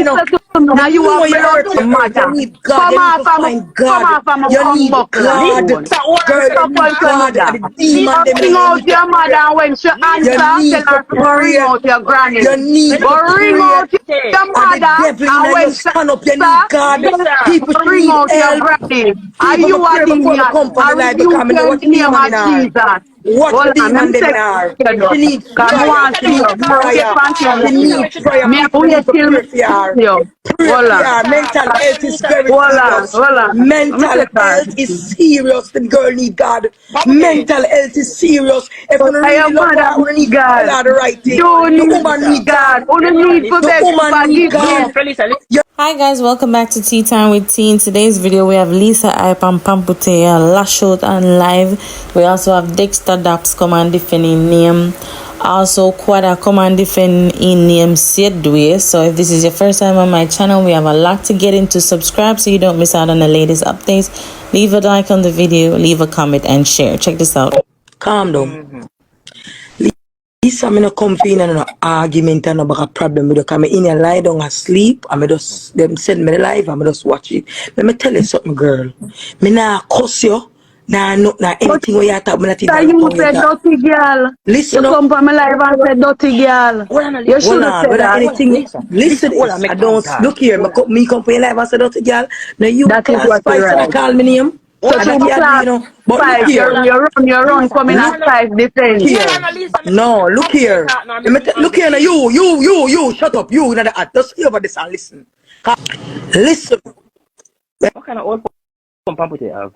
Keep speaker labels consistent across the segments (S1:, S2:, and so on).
S1: listen to me. Now you are blood matter.
S2: You need God.
S1: Come
S2: You need
S1: off
S2: to find God.
S1: from
S2: You need God. Girl, you need God. And the demon them
S1: bring
S2: you
S1: out
S2: need to
S1: your mother
S2: pray.
S1: and when she
S2: You
S1: answer,
S2: need
S1: tell
S2: to
S1: her to bring
S2: pray.
S1: out your granny.
S2: You need to
S1: But ring
S2: pray.
S1: out your
S2: And the
S1: mother
S2: devil
S1: and
S2: in
S1: when
S2: you
S1: she
S2: stand up. You need God.
S1: answer,
S2: People should
S1: bring
S2: need
S1: out your
S2: help.
S1: granny. Are
S2: People
S1: you
S2: me
S1: a
S2: pray before me
S1: demon?
S2: come on the
S1: I
S2: live
S1: rebuke
S2: because I know
S1: you in
S2: what
S1: the name
S2: demon
S1: of
S2: in her.
S1: Jesus.
S2: What
S1: Hold on, let
S2: demon
S1: me
S2: them in
S1: take
S2: her.
S1: you.
S2: She need
S1: Come
S2: prayer.
S1: on,
S2: She
S1: see you.
S2: need prayer. She need prayer.
S1: Me
S2: People
S1: wait
S2: need to
S1: till
S2: pray for her.
S1: you.
S2: Pray
S1: Hold
S2: for
S1: on.
S2: her. Mental health is very serious.
S1: Hold on. Let me
S2: Mental
S1: take her.
S2: health is serious. The girl need God. Mental health is serious. If you
S1: I
S2: really
S1: am
S2: love
S1: mother
S2: her, you need to tell
S1: God.
S2: her the right thing.
S1: You
S2: The
S1: need
S2: woman need
S1: God.
S2: God.
S1: You need to
S2: The
S1: beg
S2: woman need God.
S1: forgiveness.
S3: Hi guys, welcome back to Tea Time with Tea. In today's video we have Lisa Hype and Pampute lash out and live. We also have Dexter Daps come and defend in name. Also Quada come and defend in name Sedway. So if this is your first time on my channel, we have a lot to get into. Subscribe so you don't miss out on the latest updates. Leave a like on the video, leave a comment and share. Check this out.
S2: Calm down. Lisa, I'm not come in and no argument and no back a problem with you. Because I'm in a lie down asleep. I'm just, them send me the live, I'm just watch it. Let me tell you something, girl. Me nah cuss you. Nah, no, nah, anything where you talk, me not even look
S1: You
S2: on you
S1: said
S2: talk.
S1: dirty girl.
S2: Listen
S1: You
S2: up.
S1: come from my life and said dirty girl. You should
S2: Hold
S1: have
S2: on,
S1: said
S2: whether
S1: that.
S2: anything, listen this. I don't, look here, me come for your life and say dirty girl. Now you
S1: That is
S2: class
S1: what you
S2: 5, so they
S1: write.
S2: call me name.
S1: So
S2: And
S1: to
S2: that you do,
S1: class
S2: you know. But look
S1: 5,
S2: here.
S1: you run coming at 5
S2: Look
S1: defense.
S2: here. No, look here. Look here now. You, shut up. You, now just stay over this and listen. Listen.
S4: What kind of old pump with you have?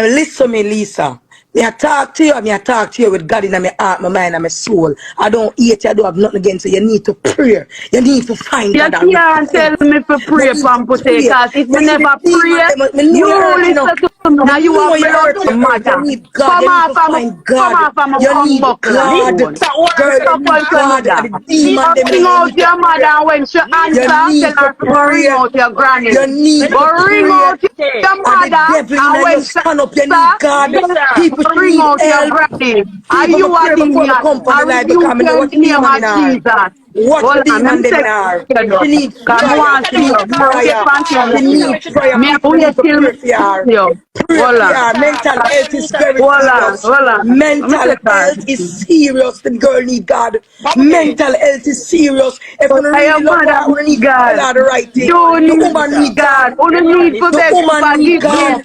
S2: Listen me, Lisa. Me I talk to you, with God in my heart, my mind, and my soul. I don't hate you, I don't have nothing against you. You need to pray. You need to find
S1: You
S2: God and
S1: can't tell
S2: repent.
S1: me to
S2: You
S1: pray,
S2: need to
S1: Pampute,
S2: pray.
S1: because if
S2: You
S1: you
S2: see the
S1: never
S2: demon,
S1: pray,
S2: me know you
S1: you
S2: hurt, you know.
S1: listen to me. Now
S2: Me
S1: you
S2: know
S1: have
S2: you hurt,
S1: blood
S2: you hurt. You
S1: matter.
S2: need God.
S1: Come
S2: You need
S1: off
S2: to find God.
S1: and
S2: You
S1: come
S2: need
S1: back with a
S2: God.
S1: phone.
S2: Girl, you
S1: Stop
S2: need
S1: on your
S2: God.
S1: mother.
S2: And the demon, them
S1: Bring
S2: you
S1: out
S2: need to
S1: your mother
S2: pray.
S1: and when she answer,
S2: You
S1: tell
S2: need to
S1: her to bring
S2: pray.
S1: out your granny.
S2: You need to
S1: But ring
S2: pray.
S1: out your
S2: And the
S1: mother
S2: devil
S1: and
S2: in you
S1: when she
S2: stand up, you need God.
S1: answer,
S2: People should
S1: bring
S2: need
S1: out your
S2: help.
S1: granny. Are
S2: People me
S1: you a
S2: pray before me
S1: demon?
S2: come on
S1: I
S2: the live because
S1: rebuke
S2: I know
S1: you in
S2: what
S1: the name
S2: demon in
S1: of
S2: her.
S1: Jesus.
S2: Watch
S1: Hold on, let
S2: demon
S1: me
S2: them in
S1: take
S2: her.
S1: you.
S2: She need
S1: Come
S2: prayer.
S1: on,
S2: She
S1: see you.
S2: need prayer. She need prayer.
S1: Me
S2: People
S1: wait
S2: need to
S1: till
S2: pray for her.
S1: you.
S2: Pray
S1: Hold
S2: for
S1: on.
S2: her. Mental health is very serious.
S1: Hold on. Let me
S2: Mental
S1: take her.
S2: health is serious. The girl need God. Mental health is serious. If you
S1: I
S2: really
S1: am
S2: love
S1: mother
S2: her, you need to tell
S1: God.
S2: her the right thing.
S1: You
S2: The
S1: need
S2: woman need
S1: God.
S2: God.
S1: You need to
S2: The
S1: beg for
S2: woman need
S1: forgiveness.
S2: God.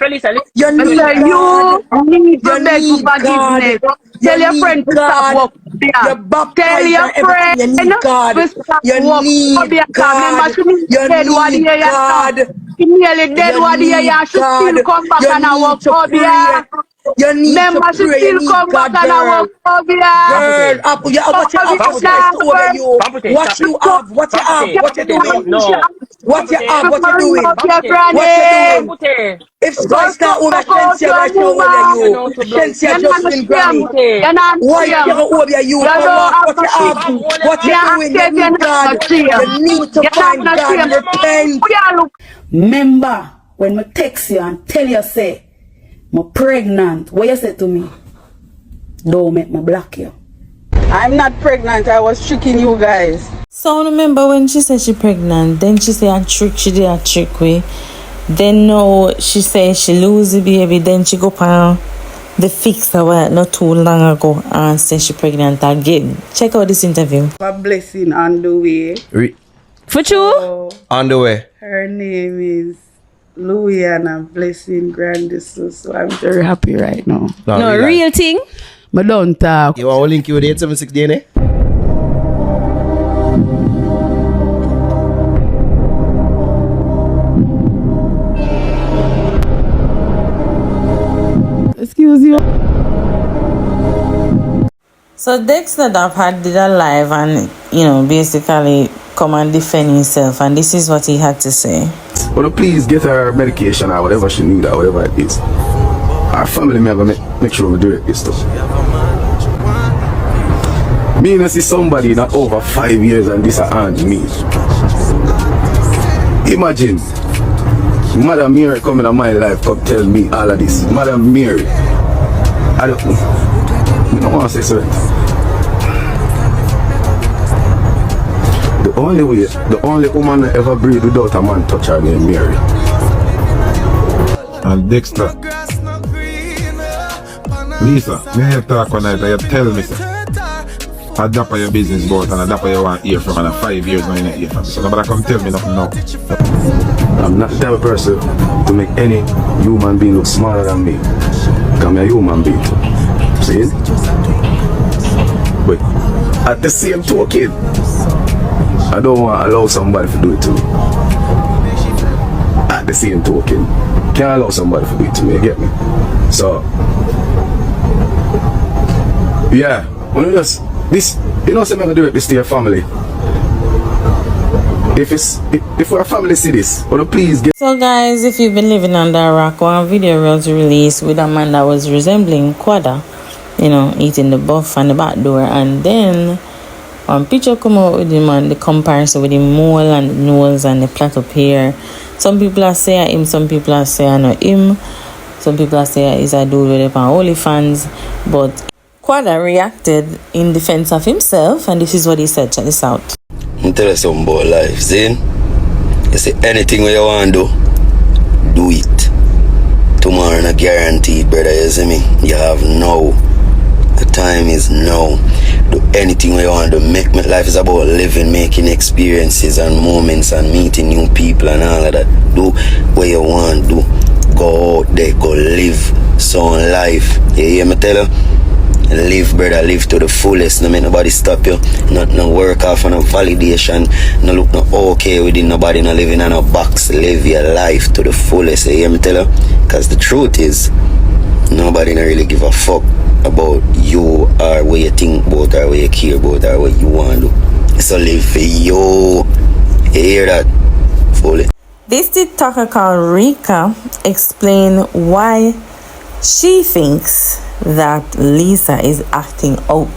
S2: You
S1: I
S2: need
S1: say
S2: God.
S1: you need to
S2: You
S1: beg for
S2: need God.
S1: forgiveness.
S2: You
S1: Tell your
S2: need
S1: friend to stop
S2: God.
S1: work.
S2: You're
S1: Yeah. Tell
S2: baptized
S1: your
S2: and everything.
S1: friend
S2: You need God.
S1: to stop
S2: You
S1: work.
S2: need
S1: Remember,
S2: God.
S1: she nearly
S2: You
S1: dead one
S2: need
S1: year now.
S2: God.
S1: She nearly dead
S2: You
S1: one year
S2: need
S1: and she
S2: God.
S1: still come back
S2: You
S1: and I
S2: need
S1: work
S2: to
S1: up
S2: pray.
S1: here.
S2: You need to
S1: Remember, she
S2: pray. You
S1: still
S2: need
S1: come back
S2: God,
S1: and I
S2: girl.
S1: work up here.
S2: Girl, what you have for Christ over you. What you have, what you have, what you doing. What you have, what you
S1: Ring
S2: doing.
S1: up your
S2: What you
S1: granny.
S2: doing. If
S1: Go
S2: Christ not over,
S1: suck out
S2: Shensia
S1: your
S2: right here over
S1: woman.
S2: you. Shensia
S1: You're not
S2: Jocelyn
S1: ashamed.
S2: Granny.
S1: You're not
S2: Why
S1: ashamed.
S2: you over you?
S1: You
S2: Come
S1: don't
S2: what?
S1: have
S2: What
S1: no
S2: you have?
S1: shame.
S2: What you
S1: You're
S2: doing? You
S1: active, you're
S2: need
S1: not
S2: God. You
S1: ashamed.
S2: need to
S1: You're not
S2: find God.
S1: ashamed.
S2: Repent.
S1: You look.
S5: Remember when I text you and tell you say I'm pregnant, what you say to me? Don't make me block you.
S6: I'm not pregnant. I was tricking you guys.
S3: So remember when she said she pregnant, then she said she did a trick way. Then no, she said she lose the baby, then she go on the fix not too long ago and say she pregnant again. Check out this interview.
S6: A blessing on the way.
S3: For true?
S7: On the way.
S6: Her name is Louiana Blessing Grandison. So I'm very happy right now.
S3: No, real thing.
S6: I don't talk.
S7: You want to link you with 876 DNA?
S6: Excuse you.
S3: So Dexter Dapp had did a live and basically come and defend himself, and this is what he had to say.
S8: Well, please get her medication or whatever she need or whatever it is. Our family may have make sure we do it this stuff. Me and I see somebody not over 5 years and this aunt me. Imagine Madam Mary coming on my life, come tell me all of this. Madam Mary, I don't want to say so. The only way, the only woman that ever breathe without a man touch her named Mary.
S9: And Dexter. Lisa, may I talk one night and you tell me, sir, I drop your business boat and I drop you want to hear from and 5 years now you not hear from me. So nobody come tell me nothing now.
S8: I'm not the type of person to make any human being look smaller than me. Because I'm a human being too. See? But at the same token, I don't want to allow somebody to do it to me. At the same token, can't allow somebody to do it to me, you get me? So, yeah, when you just, this, you know, something to do with this to your family. If our family see this, would you please get.
S3: So guys, if you've been living under a rock, one video was released with a man that was resembling Quada, you know, eating the buff on the back door, and then one picture come out with him and the comparison with the mole and the nose and the plait up here. Some people are saying him, some people are saying not him, some people are saying he's a dude with on OnlyFans, but Quada reacted in defense of himself, and this is what he said. Check this out.
S10: I'm tell you something about life, Zane. You say anything where you want to do it. Tomorrow not guaranteed, brother, you see me? You have now. The time is now. Do anything where you want to make life is about living, making experiences and moments and meeting new people and all of that. Do what you want to do. Go out there, go live some life. You hear me tell you? Live, brother, live to the fullest. No make nobody stop you. No work off on no validation. No look no okay within nobody. No living in a box. Live your life to the fullest. You hear me tell you? Because the truth is, nobody don't really give a fuck about you or what you think about or what you care about or what you want to do. So live for you. You hear that? Fully.
S3: This TikToker called Rika explained why she thinks that Lisa is acting out.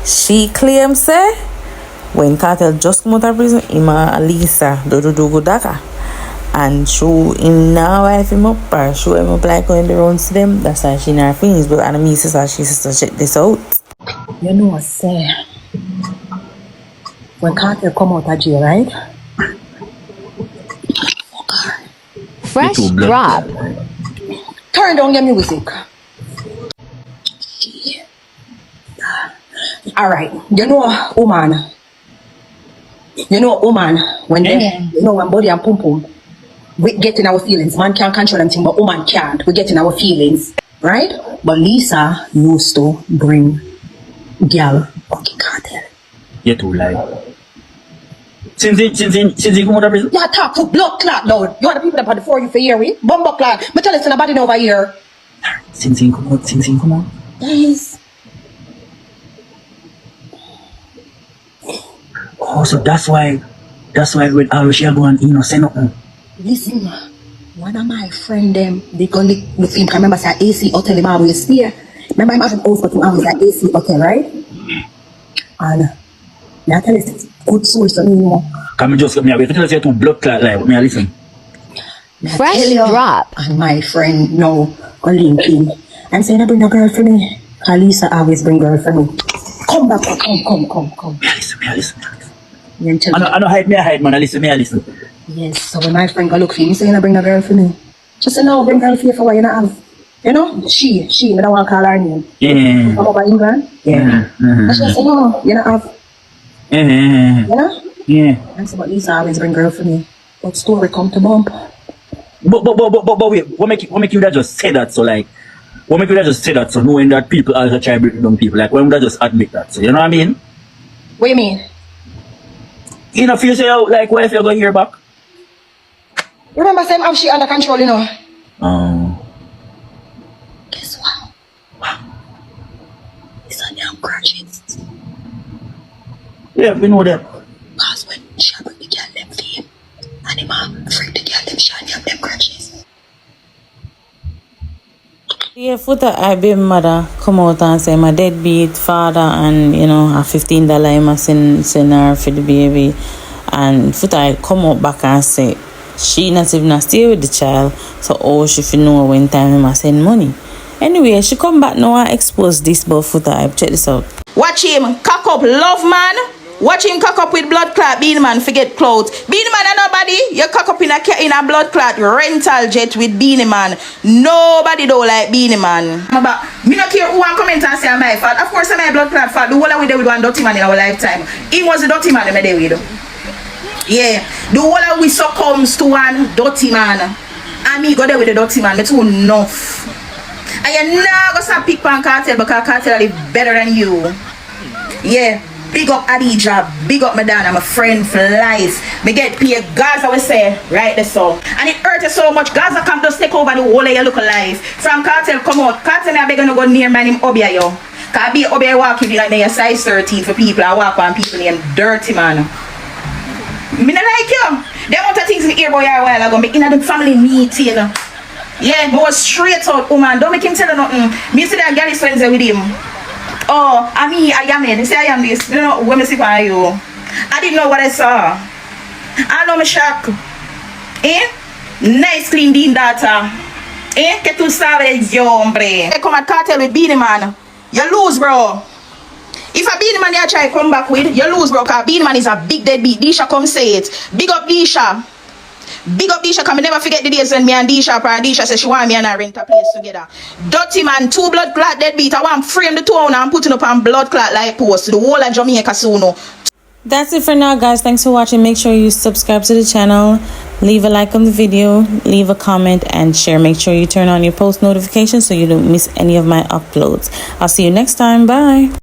S3: She claims say when Kartel just come out of prison, Ima Lisa do daka, and show him now wife him up or show him up like going the rounds to them. That's why she in her feelings. But Anna sister, she says check this out.
S11: You know what say when Kartel come out of jail, right?
S12: Fresh drop.
S11: Turn down your music. Alright, you know woman. You know woman when they you know when body and pum pum we get in our feelings. Man can't control anything, but woman can't. We get in our feelings. Right? But Lisa used to bring girl fucking Kartel.
S4: You too lie. Since he come out of prison?
S11: Yeah, talk to blood clot now. You are the people that had for you for year, we? Bumbo clot. But tell us nobody over here.
S4: Since he come out?
S11: Yes.
S4: Oh, so that's why when she go and say nothing.
S11: Listen, one of my friend them, they go look with him. I remember say AC hotel him always stay. Remember him having house but him always at AC hotel, right? And I tell you good source of me, you know.
S4: Come just me away. Tell us you to blood clot like me listen.
S12: Fresh drop.
S11: And my friend now on LinkedIn. I'm saying I bring a girl for me. Lisa always bring girl for me. Come back, come.
S4: Me listen.
S11: I
S4: know hide man. I listen.
S11: Yes, so when my friend go look for me, saying I bring a girl for me. Just say no, bring girl for you for what you not have. You know, she, I don't want to call her name.
S4: Yeah.
S11: Come over England? Yeah. And she say no, you not have. You know?
S4: Yeah.
S11: And so but Lisa always bring girl for me. But story come to bump.
S4: But wait, what make you that just say that? So like, what make you that just say that? So knowing that people also try to break down people, like, why would I just admit that? So you know what I mean?
S11: What you mean?
S4: You know, feel say like, what if you're going to hear back?
S11: Remember, saying how she under control, you know? Guess what? It's a damn graduate.
S4: Yeah, we know that.
S11: Because when she bring the girl them for him, and him afraid the girl them shine have them grudges.
S3: Yeah, Futa, I baby mother come out and say my deadbeat father and you know a $15 I must send her for the baby, and Futa I come out back and say she not even stay with the child, so oh she fi know when time I must send money. Anyway, she come back now and expose this, but Futa I check this out.
S13: Watch him cock up love man Watch him cock up with blood clot. Beenie Man forget clothes. Beenie Man and nobody. You cock up in a blood clot rental jet with Beenie Man. Nobody don't like Beenie Man. But me not care who want comment and say I'm my fault. Of course I'm my blood clot fault. The whole of we there with one dirty man in our lifetime. He was a dirty man in my day with. Yeah. The whole of we succumbs to one dirty man. And me go there with the dirty man. Me too enough. And you never stop pick on Kartel because Kartel live better than you. Yeah. Big up Adija, big up Madonna, I'm a friend for life. Me get paid, Gaza we say, right there so. And it hurt you so much, Gaza come just take over the whole of your look life. From Kartel come out, Kartel me I beg you to go near man him Obia yo. Cause be Obia walking like they size 13 for people and walk on people named dirty man. Me not like you. They want to things me hear about you a while ago, me in a family meeting. Yeah, me was straight out, woman, don't make him tell you nothing. Me see that girl is friends with him. Oh, I mean, I am in. Say I am this. You know, when I see for you, I didn't know what I saw. I know me shock. Eh? Nice clean dean data. Eh? Que tu sabes, yo, hombre. They come at Kartel with Beenie Man. You lose, bro. If a Beenie Man you try to come back with, you lose, bro. Cause Beenie Man is a big deadbeat. Disha come say it. Big up Disha. Big up Disha, cause me never forget the days when me and Disha said she want me and I rent a place together. Dirty man, 2 blood clot deadbeat. I want frame the 2 and putting up on blood clot like post. The whole of Jamaica soon.
S3: That's it for now, guys. Thanks for watching. Make sure you subscribe to the channel, leave a like on the video, leave a comment and share. Make sure you turn on your post notifications so you don't miss any of my uploads. I'll see you next time. Bye.